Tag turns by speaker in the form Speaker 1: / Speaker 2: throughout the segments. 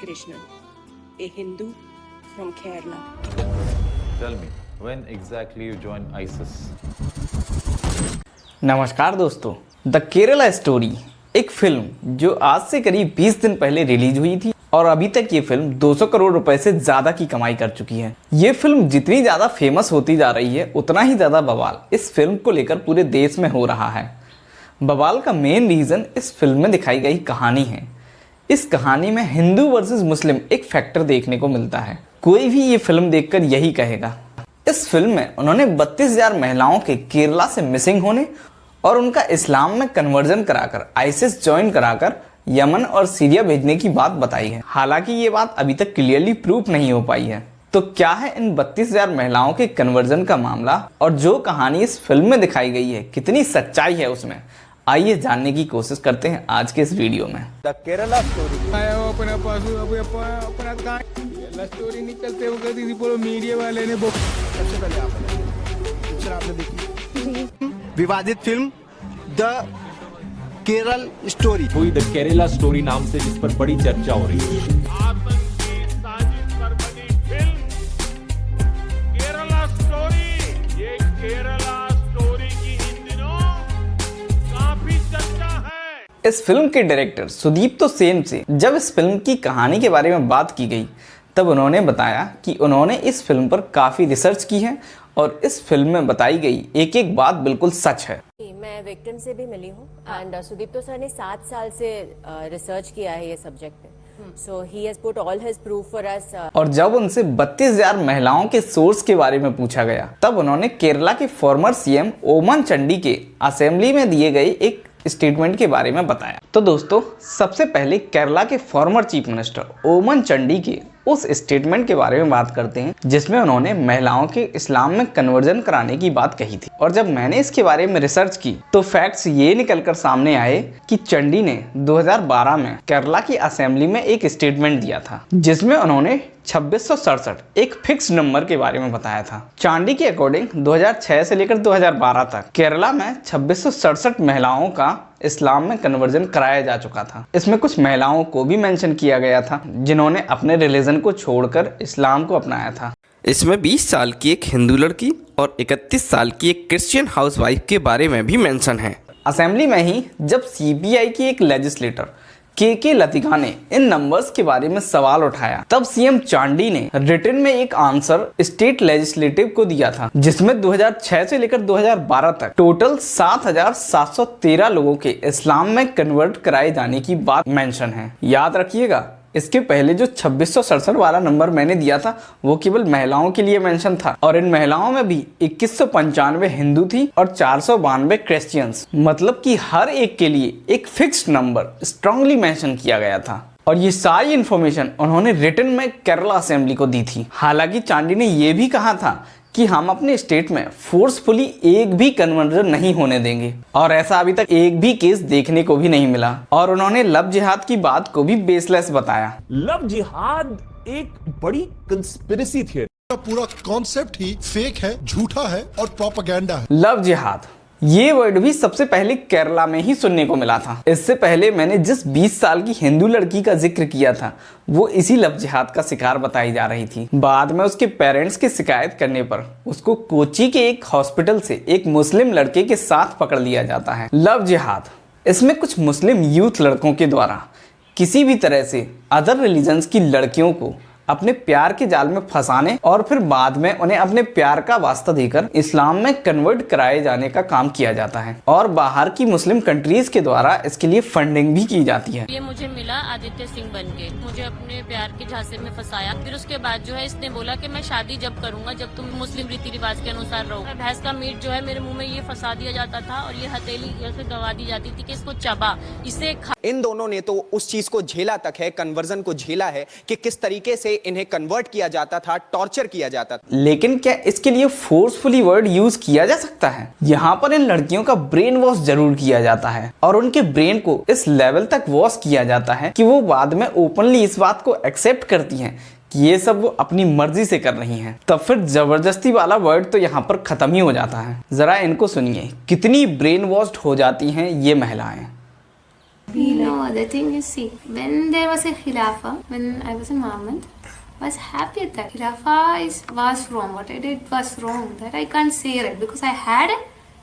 Speaker 1: Krishnan, a Hindu from Kerala.
Speaker 2: Tell me, when exactly you joined ISIS?
Speaker 3: नमस्कार दोस्तों, the Kerala story एक film जो आज से करीब 20 दिन पहले रिलीज हुई थी और अभी तक ये फिल्म 200 करोड़ रुपए से ज्यादा की कमाई कर चुकी है। ये फिल्म जितनी ज्यादा फेमस होती जा रही है उतना ही ज्यादा बवाल इस फिल्म को लेकर पूरे देश में हो रहा है। बवाल का मेन रीजन इस फिल्म में दिखाई गई कहानी है। इस कहानी में हिंदू वर्सेस मुस्लिम एक फैक्टर देखने को मिलता है। कोई भी ये फिल्म देखकर यही कहेगा। इस फिल्म में उन्होंने 32,000 महिलाओं के केरला से मिसिंग होने और उनका इस्लाम में कन्वर्जन कराकर आईसिस ज्वाइन कराकर यमन और सीरिया भेजने की बात बताई है। हालांकि ये बात अभी तक क्लियरली प्रूफ नहीं हो पाई है। तो क्या है इन 32,000 महिलाओं के कन्वर्जन का मामला और जो कहानी इस फिल्म में दिखाई गई है कितनी सच्चाई है उसमें, आइए जानने की कोशिश करते हैं आज के इस वीडियो में।
Speaker 4: द केरला स्टोरी
Speaker 5: स्टोरी निकलते हो गई थी, बोलो मीडिया वाले ने
Speaker 4: सबसे पहले आपने देखी विवादित फिल्म द केरल स्टोरी
Speaker 6: हुई द केरला स्टोरी नाम से, जिस पर बड़ी चर्चा हो रही है।
Speaker 5: आतंकी साजिश पर बनी फिल्म केरला स्टोरी। ये केरला स्टोरी की इन दिनों काफी चर्चा है।
Speaker 3: इस फिल्म के डायरेक्टर सुदीप्तो सेन से जब इस फिल्म की कहानी के बारे में बात की गई तब उन्होंने बताया कि उन्होंने इस फिल्म पर काफ़ी रिसर्च की है और इस फिल्म में बताई गई एक एक बात बिल्कुल सच है।
Speaker 7: मैं विक्टिम से भी मिली हूँ एंड सुदीप्तो सर ने 7 साल से रिसर्च किया है ये सब्जेक्ट पे। So he has put all his proof for us. और
Speaker 3: जब उनसे 32,000 महिलाओं के सोर्स के बारे में पूछा गया तब उन्होंने केरला के फॉर्मर सीएम ओमन चांडी के असेंबली में दिए गए एक स्टेटमेंट के बारे में बताया। तो दोस्तों, सबसे पहले केरला के फॉर्मर चीफ मिनिस्टर ओमन चांडी के उस स्टेटमेंट के बारे में बात करते हैं जिसमें उन्होंने महिलाओं के इस्लाम में कन्वर्जन कराने की बात कही थी। और जब मैंने इसके बारे में रिसर्च की तो फैक्ट्स ये निकलकर सामने आए कि चांडी ने 2012 में केरला की असेंबली में एक स्टेटमेंट दिया था जिसमें उन्होंने 2667 एक फिक्स नंबर के बारे में बताया था। चांडी के अकॉर्डिंग 2006 से लेकर 2012 तक केरला में 2667 महिलाओं का इस्लाम में कन्वर्जन कराया जा चुका था। इसमें कुछ महिलाओं को भी मेंशन किया गया था जिन्होंने अपने रिलीजन को छोड़कर इस्लाम को अपनाया था।
Speaker 8: इसमें 20 साल की एक हिंदू लड़की और 31 साल की एक क्रिश्चियन हाउसवाइफ के बारे में भी मेंशन है।
Speaker 3: असेंबली में ही जब सीपीआई की एक लेजिस्लेटर के लतिका ने इन नंबर्स के बारे में सवाल उठाया तब सीएम चांडी ने रिटन में एक आंसर स्टेट लेजिस्लेटिव को दिया था जिसमें 2006 से लेकर 2012 तक टोटल 7,713 लोगों के इस्लाम में कन्वर्ट कराए जाने की बात मेंशन है। याद रखिएगा, इसके पहले जो 2667 वाला नंबर मैंने दिया था वो केवल महिलाओं के लिए मेंशन था और इन महिलाओं में भी 2195 हिंदू थी और 492 क्रिश्चियंस, मतलब कि हर एक के लिए एक फिक्स्ड नंबर स्ट्रांगली मेंशन किया गया था। और ये सारी इंफॉर्मेशन उन्होंने रिटन में केरला असेंबली को दी थी। हालांकि चांडी ने यह भी कहा था कि हम अपने स्टेट में फोर्सफुली एक भी कन्वर्जन नहीं होने देंगे और ऐसा अभी तक एक भी केस देखने को भी नहीं मिला। और उन्होंने लव जिहाद की बात को भी बेसलेस बताया।
Speaker 6: लव जिहाद एक बड़ी कंस्पिरेसी थियरी।
Speaker 9: पूरा कॉन्सेप्ट ही फेक है, झूठा है और प्रोपेगेंडा है।
Speaker 3: लव जिहाद ये वर्ड भी सबसे पहले केरला में ही सुनने को मिला था। इससे पहले मैंने जिस 20 साल की हिंदू लड़की का जिक्र किया था वो इसी लव जिहाद का शिकार बताई जा रही थी। बाद में उसके पेरेंट्स की शिकायत करने पर उसको कोची के एक हॉस्पिटल से एक मुस्लिम लड़के के साथ पकड़ लिया जाता है। लव जिहाद इसमें कुछ मुस्लिम यूथ लड़कों के द्वारा किसी भी तरह से अदर रिलीजन्स की लड़कियों को अपने प्यार के जाल में फंसाने और फिर बाद में उन्हें अपने प्यार का वास्ता देकर इस्लाम में कन्वर्ट कराए जाने का काम किया जाता है और बाहर की मुस्लिम कंट्रीज के द्वारा इसके लिए फंडिंग भी की जाती है।
Speaker 10: ये मुझे मिला आदित्य सिंह बनके, मुझे अपने प्यार के झांसे में फंसाया। फिर उसके बाद जो है इसने बोला कि मैं शादी जब करूंगा जब तुम मुस्लिम रीति रिवाज के अनुसार रहो। भैंस का मीट जो है मेरे मुँह में ये फंसा दिया जाता था और ये हथेली ऐसे दबा दी जाती थी कि इसको चबा, इसे खा।
Speaker 4: इन दोनों ने तो उस चीज को झेला तक है, कन्वर्जन को झेला है कि किस तरीके से इन्हें कन्वर्ट किया जाता था, टॉर्चर किया जाता था।
Speaker 3: लेकिन क्या इसके लिए फोर्सफुली वर्ड यूज किया जा सकता है? यहाँ पर इन लड़कियों का ब्रेन वॉश जरूर किया जाता है और उनके ब्रेन को इस लेवल तक वॉश किया जाता है कि वो बाद में ओपनली इस बात को एक्सेप्ट करती हैं कि ये सब वो अपनी मर्जी से कर रही हैं। तब फिर जबरदस्ती वाला वर्ड तो यहाँ पर खत्म ही हो जाता है। जरा इनको सुनिए कितनी ब्रेन वॉश्ड हो जाती हैं ये महिलाएं।
Speaker 10: the thing is, see, when there was a Khilafah, when I was in Mohammed, I was happy at that. Khilafah was wrong. What I did was wrong. That I can't say right because I had a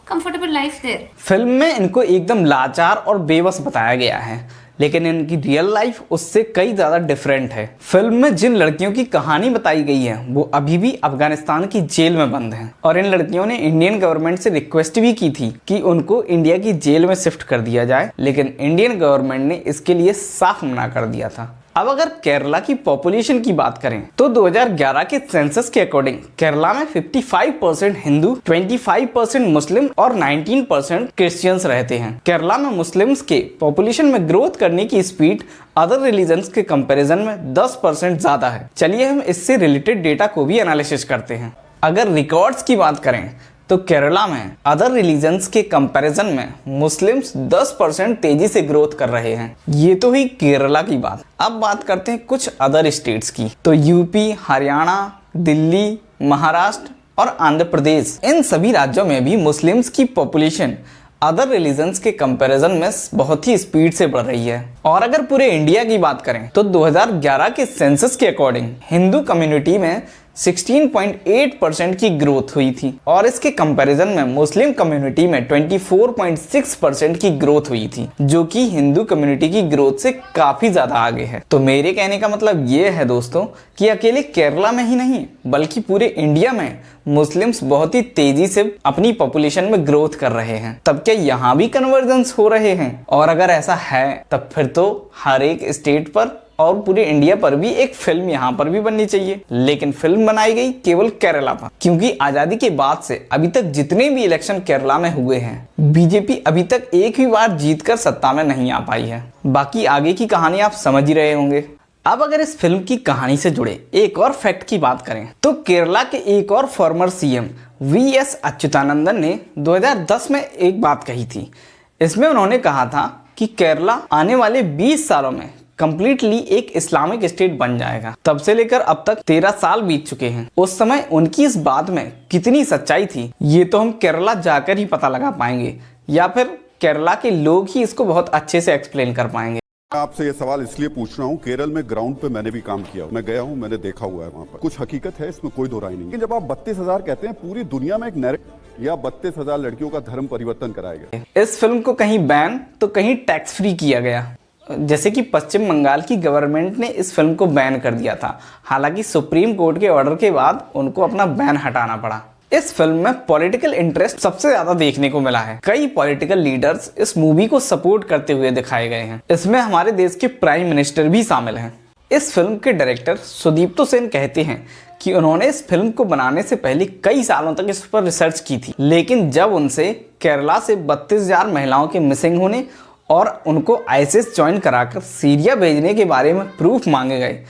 Speaker 10: comfortable life there.
Speaker 3: Film में इनको एकदम लाचार और बेबस बताया गया है, लेकिन इनकी रियल लाइफ उससे कई ज़्यादा डिफरेंट है। फिल्म में जिन लड़कियों की कहानी बताई गई है वो अभी भी अफगानिस्तान की जेल में बंद हैं और इन लड़कियों ने इंडियन गवर्नमेंट से रिक्वेस्ट भी की थी कि उनको इंडिया की जेल में शिफ्ट कर दिया जाए, लेकिन इंडियन गवर्नमेंट ने इसके लिए साफ मना कर दिया था। अब अगर केरला की पॉपुलेशन की बात करें तो 2011 के सेंसस के अकॉर्डिंग केरला में 55% हिंदू, 25% मुस्लिम और 19% क्रिश्चियंस रहते हैं। केरला में मुस्लिम्स के पॉपुलेशन में ग्रोथ करने की स्पीड अदर रिलीजन्स के कंपैरिजन में 10% ज्यादा है। चलिए हम इससे रिलेटेड डेटा को भी एनालिसिस करते हैं। अगर रिकॉर्ड्स की बात करें तो केरला में अदर रिलीजन्स के कंपैरिजन में मुस्लिम्स 10% तेजी से ग्रोथ कर रहे हैं। ये तो हुई केरला की बात। अब बात करते हैं कुछ अदर स्टेट्स की। तो यूपी, हरियाणा, दिल्ली, महाराष्ट्र और आंध्र प्रदेश, इन सभी राज्यों में भी मुस्लिम्स की पॉपुलेशन अदर रिलीजन्स के कंपैरिजन में बहुत ही स्पीड से बढ़ रही है। और अगर पूरे इंडिया की बात करें तो 2011 के सेंसस के अकॉर्डिंग हिंदू कम्युनिटी में 16.8% की ग्रोथ हुई थी और इसके कंपैरिजन में मुस्लिम कम्युनिटी में 24.6% की ग्रोथ हुई थी, जो कि हिंदू कम्युनिटी की ग्रोथ से काफी ज्यादा आगे है। तो मेरे कहने का मतलब ये है दोस्तों कि अकेले केरला में ही नहीं बल्कि पूरे इंडिया में मुस्लिम्स बहुत ही तेजी से अपनी पॉपुलेशन में ग्रोथ कर रहे हैं। तब क्या यहाँ भी कन्वर्जेंस हो रहे हैं? और अगर ऐसा है तब फिर तो हर एक स्टेट पर और पूरे इंडिया पर भी एक फिल्म यहाँ पर भी बननी चाहिए, लेकिन फिल्म बनाई गई केवल केरला पर, क्योंकि आजादी के बाद से अभी तक जितने भी इलेक्शन केरला में हुए हैं बीजेपी अभी तक एक भी बार जीतकर सत्ता में नहीं आ पाई है। बाकी आगे की कहानी आप समझ ही रहे होंगे। अब अगर इस फिल्म की कहानी से जुड़े एक और फैक्ट की बात करें तो केरला के एक और फॉर्मर सीएम वीएस अच्युतानंदन ने 2010 में एक बात कही थी। इसमें उन्होंने कहा था कि केरला आने वाले 20 सालों में कंप्लीटली एक इस्लामिक स्टेट बन जाएगा। तब से लेकर अब तक 13 साल बीत चुके हैं। उस समय उनकी इस बात में कितनी सच्चाई थी ये तो हम केरला जाकर ही पता लगा पाएंगे, या फिर केरला के लोग ही इसको बहुत अच्छे से एक्सप्लेन कर पाएंगे।
Speaker 9: आपसे ये सवाल इसलिए पूछ रहा हूँ, केरल में ग्राउंड पे मैंने भी काम किया, मैं गया हूँ, मैंने देखा हुआ है वहाँ पर कुछ हकीकत है, इसमें कोई दो राय नहीं। लेकिन जब आप 32,000 कहते हैं, पूरी दुनिया में एक नैरेटिव या 32,000 लड़कियों का धर्म परिवर्तन कराया गया।
Speaker 3: इस फिल्म को कहीं बैन तो कहीं टैक्स फ्री किया गया, जैसे कि पश्चिम बंगाल की गवर्नमेंट ने इस फिल्म को बैन कर दिया था। हालांकि सुप्रीम कोर्ट के ऑर्डर के बाद उनको अपना बैन हटाना पड़ा। इस फिल्म में पॉलिटिकल इंटरेस्ट सबसे ज्यादा देखने को मिला है। कई पॉलिटिकल लीडर्स इस मूवी को सपोर्ट करते हुए दिखाए गए हैं। इसमें हमारे देश के प्राइम मिनिस्टर भी शामिल हैं। इस फिल्म के डायरेक्टर सुदीप्तो सेन कहते हैं कि उन्होंने इस फिल्म को बनाने से पहले कई सालों तक इस पर रिसर्च की थी, लेकिन जब उनसे केरला से 32,000 महिलाओं के मिसिंग होने और उनको आईएसआईएस ज्वाइन कराकर सीरिया भेजने के बारे में प्रूफ मांगे गए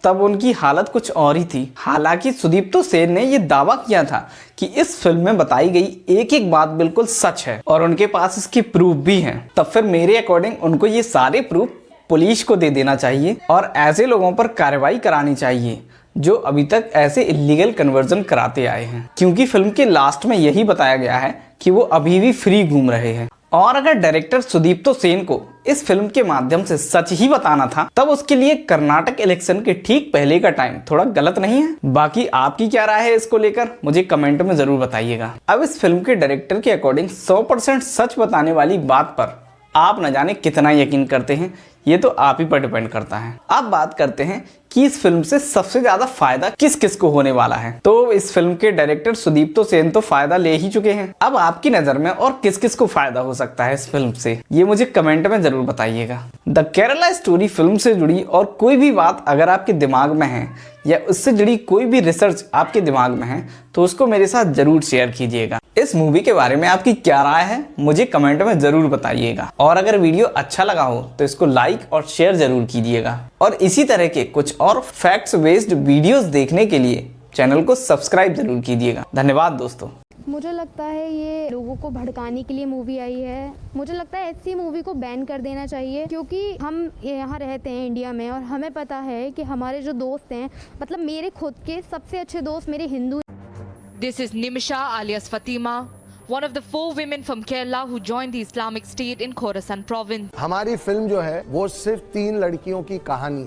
Speaker 3: तब उनकी हालत कुछ और ही थी। हालांकि सुदीप्तो सेन ने यह दावा किया था कि इस फिल्म में बताई गई एक एक बात बिल्कुल सच है और उनके पास इसकी प्रूफ भी हैं। तब फिर मेरे अकॉर्डिंग उनको ये सारे प्रूफ पुलिस को दे देना चाहिए और ऐसे लोगों पर कार्रवाई करानी चाहिए जो अभी तक ऐसे इलीगल कन्वर्जन कराते आए हैं, क्योंकि फिल्म के लास्ट में यही बताया गया है कि वो अभी भी फ्री घूम रहे हैं। और अगर डायरेक्टर सुदीप्तो सेन को इस फिल्म के माध्यम से सच ही बताना था तब उसके लिए कर्नाटक इलेक्शन के ठीक पहले का टाइम थोड़ा गलत नहीं है? बाकी आपकी क्या राय है इसको लेकर मुझे कमेंट में जरूर बताइएगा। अब इस फिल्म के डायरेक्टर के अकॉर्डिंग 100% सच बताने वाली बात पर आप न जाने कितना यकीन करते हैं, ये तो आप ही पर डिपेंड करता है। अब बात करते हैं कि इस फिल्म से सबसे ज्यादा फायदा किस किस को होने वाला है। तो इस फिल्म के डायरेक्टर सुदीप्तो सेन तो फायदा ले ही चुके हैं। अब आपकी नजर में और किस किस को फायदा हो सकता है इस फिल्म से, ये मुझे कमेंट में जरूर बताइएगा। द केरला स्टोरी फिल्म से जुड़ी और कोई भी बात अगर आपके दिमाग में है या उससे जुड़ी कोई भी रिसर्च आपके दिमाग में है तो उसको मेरे साथ जरूर शेयर कीजिएगा। इस मूवी के बारे में आपकी क्या राय है मुझे कमेंट में जरूर बताइएगा। और अगर वीडियो अच्छा लगा हो तो इसको लाइक और शेयर जरूर कीजिएगा। और इसी तरह के कुछ और फैक्ट्स बेस्ड वीडियोस देखने के लिए चैनल को सब्सक्राइब जरूर कीजिएगा। धन्यवाद दोस्तों।
Speaker 11: मुझे लगता है ये लोगों को भड़काने के लिए मूवी आई है। मुझे लगता है ऐसी मूवी को बैन कर देना चाहिए, क्योंकि हम यहाँ रहते हैं इंडिया में और हमें पता है कि हमारे जो दोस्त हैं, मतलब मेरे खुद के सबसे अच्छे दोस्त मेरे Hindu.
Speaker 12: This is Nimisha alias Fatima, one of the 4 women from Kerala who joined the Islamic State in Khorasan province.
Speaker 13: हमारी फिल्म जो है वो सिर्फ 3 लड़कियों की कहानी